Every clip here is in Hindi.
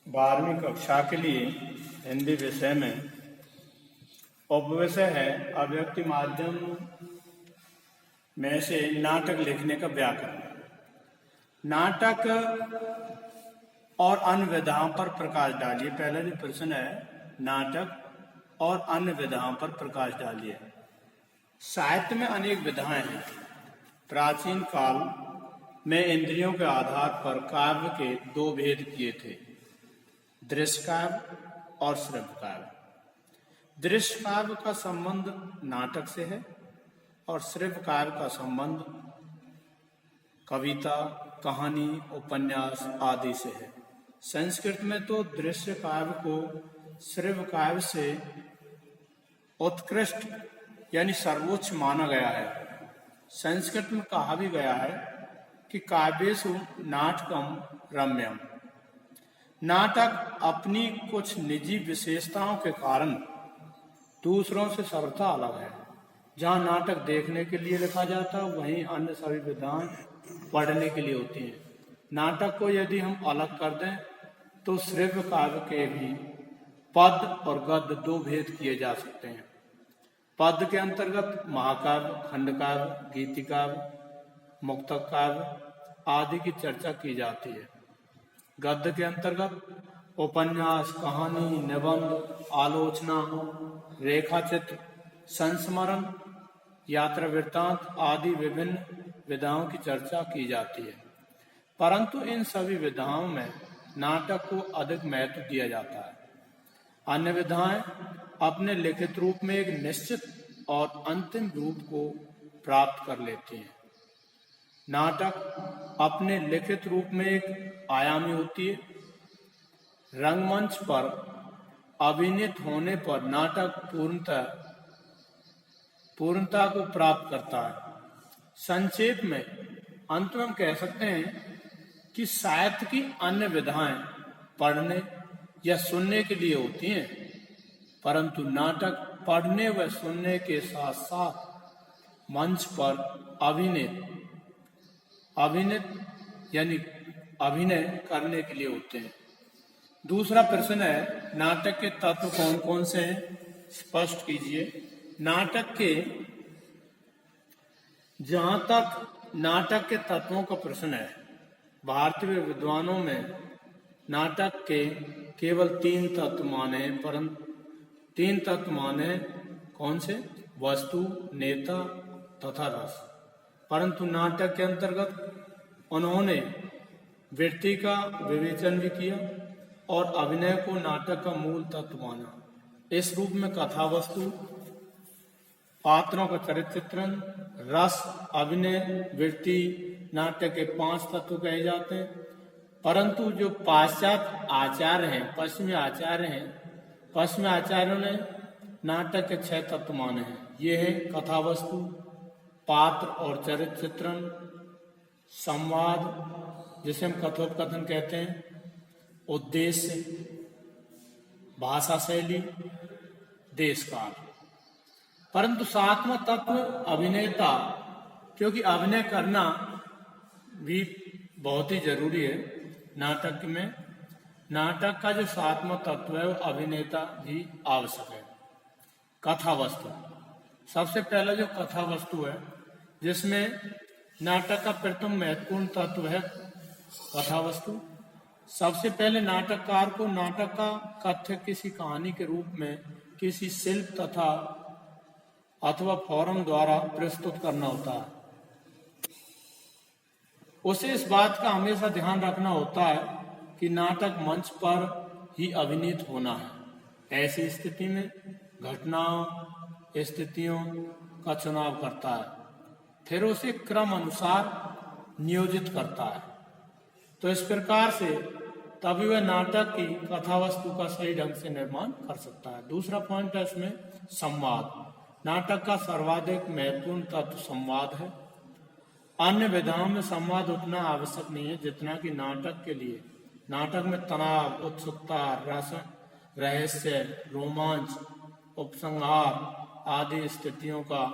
12वीं कक्षा के लिए हिंदी विषय में उपविषय है अभिव्यक्ति माध्यम में से नाटक लिखने का व्याकरण। नाटक और अन्य विधाओं पर प्रकाश डालिए। पहला जो प्रश्न है, नाटक और अन्य विधाओं पर प्रकाश डालिए। साहित्य में अनेक विधाएं हैं। प्राचीन काल में इंद्रियों के आधार पर काव्य के दो भेद किए थे, दृश्य काव्य और श्रव्य काव्य। दृश्य काव्य का संबंध नाटक से है और श्रव्य काव्य का संबंध कविता, कहानी, उपन्यास आदि से है। संस्कृत में तो दृश्य काव्य को श्रव्य काव्य से उत्कृष्ट यानी सर्वोच्च माना गया है। संस्कृत में कहा भी गया है कि काव्येषु नाटकम रम्यम। नाटक अपनी कुछ निजी विशेषताओं के कारण दूसरों से सर्वथा अलग है। जहाँ नाटक देखने के लिए लिखा जाता है, वहीं अन्य सभी विधाएं पढ़ने के लिए होती हैं। नाटक को यदि हम अलग कर दें तो श्रव्य काव्य के भी पद और गद्य दो भेद किए जा सकते हैं। पद के अंतर्गत महाकाव्य, खंडकाव्य, गीतिकाव्य, मुक्तक काव्य आदि की चर्चा की जाती है। गद्य के अंतर्गत उपन्यास, कहानी, निबंध, आलोचना, रेखाचित्र, संस्मरण, यात्रा वृत्तांत आदि विभिन्न विधाओं की चर्चा की जाती है। परंतु इन सभी विधाओं में नाटक को अधिक महत्व दिया जाता है। अन्य विधाएं अपने लिखित रूप में एक निश्चित और अंतिम रूप को प्राप्त कर लेती हैं। नाटक अपने लिखित रूप में एक आयामी होती है। रंगमंच पर अभिनीत होने पर नाटक पूर्णता को प्राप्त करता है। संक्षेप में अंत में हम कह सकते हैं कि साहित्य की अन्य विधाएं पढ़ने या सुनने के लिए होती हैं, परंतु नाटक पढ़ने व सुनने के साथ साथ मंच पर अभिनीत यानी अभिनय करने के लिए होते हैं। दूसरा प्रश्न है, नाटक के तत्व कौन कौन से हैं? स्पष्ट कीजिए। जहां तक नाटक के तत्वों का प्रश्न है, भारतीय विद्वानों में नाटक के केवल तीन तत्व माने हैं। परंतु तीन तत्व माने कौन से? वस्तु, नेता तथा रस। परंतु नाटक के अंतर्गत उन्होंने वृत्ति का विवेचन भी किया और अभिनय को नाटक का मूल तत्व माना। इस रूप में कथा वस्तु, पात्रों का चरित्र चित्रण, रस, अभिनय, वृत्ति नाटक के 5 तत्व कहे जाते हैं। परंतु जो पाश्चात्य आचार्य हैं, पश्चिमी आचार्यों ने नाटक के 6 तत्व माने हैं। ये है कथा वस्तु, पात्र और चरित्र चित्रण, संवाद जिसे हम कथोपकथन कहते हैं, उद्देश्य, भाषा शैली, देश काल। परंतु 7वां तत्व अभिनेता, क्योंकि अभिनय करना भी बहुत ही जरूरी है नाटक में। नाटक का जो 7वां तत्व है वो अभिनेता भी आवश्यक है। कथा वस्तु, सबसे पहला जो कथा वस्तु है, जिसमें नाटक का प्रथम महत्वपूर्ण तत्व है कथा वस्तु। सबसे पहले नाटककार को नाटक का कथ्य किसी कहानी के रूप में किसी शिल्प अथवा फॉर्म द्वारा प्रस्तुत करना होता है। उसे इस बात का हमेशा ध्यान रखना होता है कि नाटक मंच पर ही अभिनीत होना है। ऐसी स्थिति में घटनाओं, स्थितियों का चुनाव करता है, फिर उसे क्रम अनुसार नियोजित करता है। तो इस प्रकार से तभी वह नाटक की कथा वस्तु का सही ढंग से निर्माण कर सकता है। दूसरा पॉइंट है इसमें संवाद। नाटक का सर्वाधिक महत्वपूर्ण तत्व संवाद है। अन्य विधाओं में संवाद उतना आवश्यक नहीं है जितना कि नाटक के लिए। नाटक में तनाव, उत्सुकता, रहस्य, रोमांच, उपसंहार आदि स्थितियों का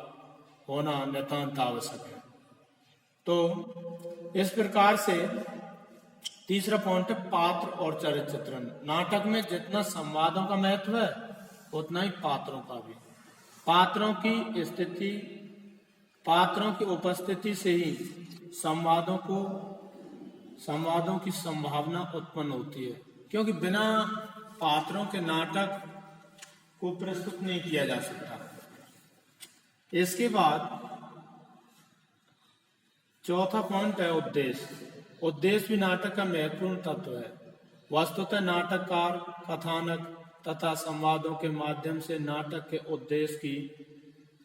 होना नितांत आवश्यक है। तो इस प्रकार से तीसरा पॉइंट है पात्र और चरित्र चित्रण। नाटक में जितना संवादों का महत्व है उतना ही पात्रों का भी। पात्रों की स्थिति, पात्रों की उपस्थिति से ही संवादों की संभावना उत्पन्न होती है, क्योंकि बिना पात्रों के नाटक को प्रस्तुत नहीं किया जा सकता। इसके बाद चौथा पॉइंट है उद्देश्य। उद्देश्य भी नाटक का महत्वपूर्ण तत्व है। वस्तुतः नाटककार कथानक तथा संवादों के माध्यम से नाटक के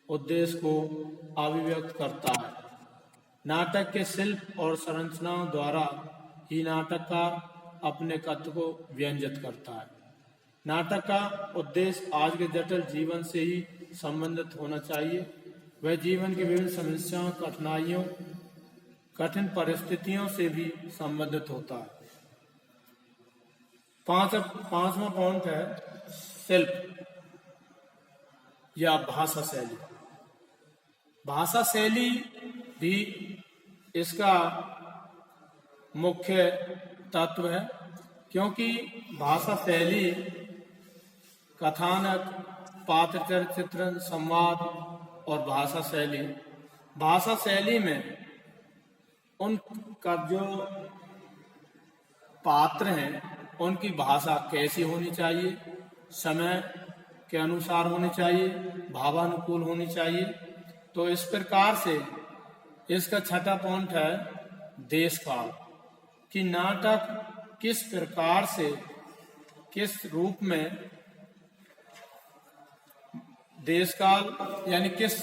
उद्देश्य को अभिव्यक्त करता है। नाटक के शिल्प और संरचनाओं द्वारा ही नाटककार अपने तत्व को व्यंजित करता है। नाटक का उद्देश्य आज के जटिल जीवन से ही संबंधित होना चाहिए। वह जीवन की विभिन्न समस्याओं, कठिनाइयों, कठिन परिस्थितियों से भी संबंधित होता है। पांचवा पॉइंट है शिल्प या भाषा शैली। भाषा शैली भी इसका मुख्य तत्व है, क्योंकि भाषा शैली कथानक, पात्र चरित्र चित्रण, संवाद और भाषा शैली में उनका जो पात्र हैं उनकी भाषा कैसी होनी चाहिए, समय के अनुसार होनी चाहिए, भावानुकूल होनी चाहिए। तो इस प्रकार से इसका छठा पॉइंट है देश काल, कि नाटक किस प्रकार से, किस रूप में देश काल यानी किस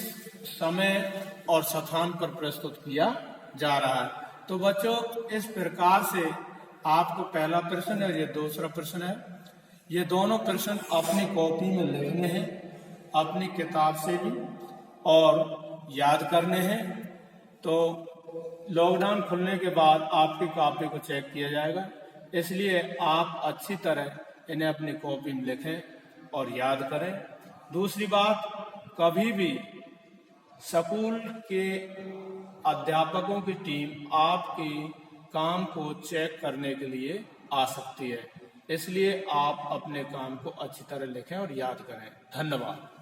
समय और स्थान पर प्रस्तुत किया जा रहा है। तो बच्चों, इस प्रकार से आपको पहला प्रश्न है, ये दूसरा प्रश्न है, ये दोनों प्रश्न अपनी कॉपी में लिखने हैं, अपनी किताब से भी, और याद करने हैं। तो लॉकडाउन खुलने के बाद आपकी कॉपी को चेक किया जाएगा, इसलिए आप अच्छी तरह इन्हें अपनी कॉपी में लिखें और याद करें। दूसरी बात, कभी भी स्कूल के अध्यापकों की टीम आपकी काम को चेक करने के लिए आ सकती है, इसलिए आप अपने काम को अच्छी तरह लिखें और याद करें। धन्यवाद।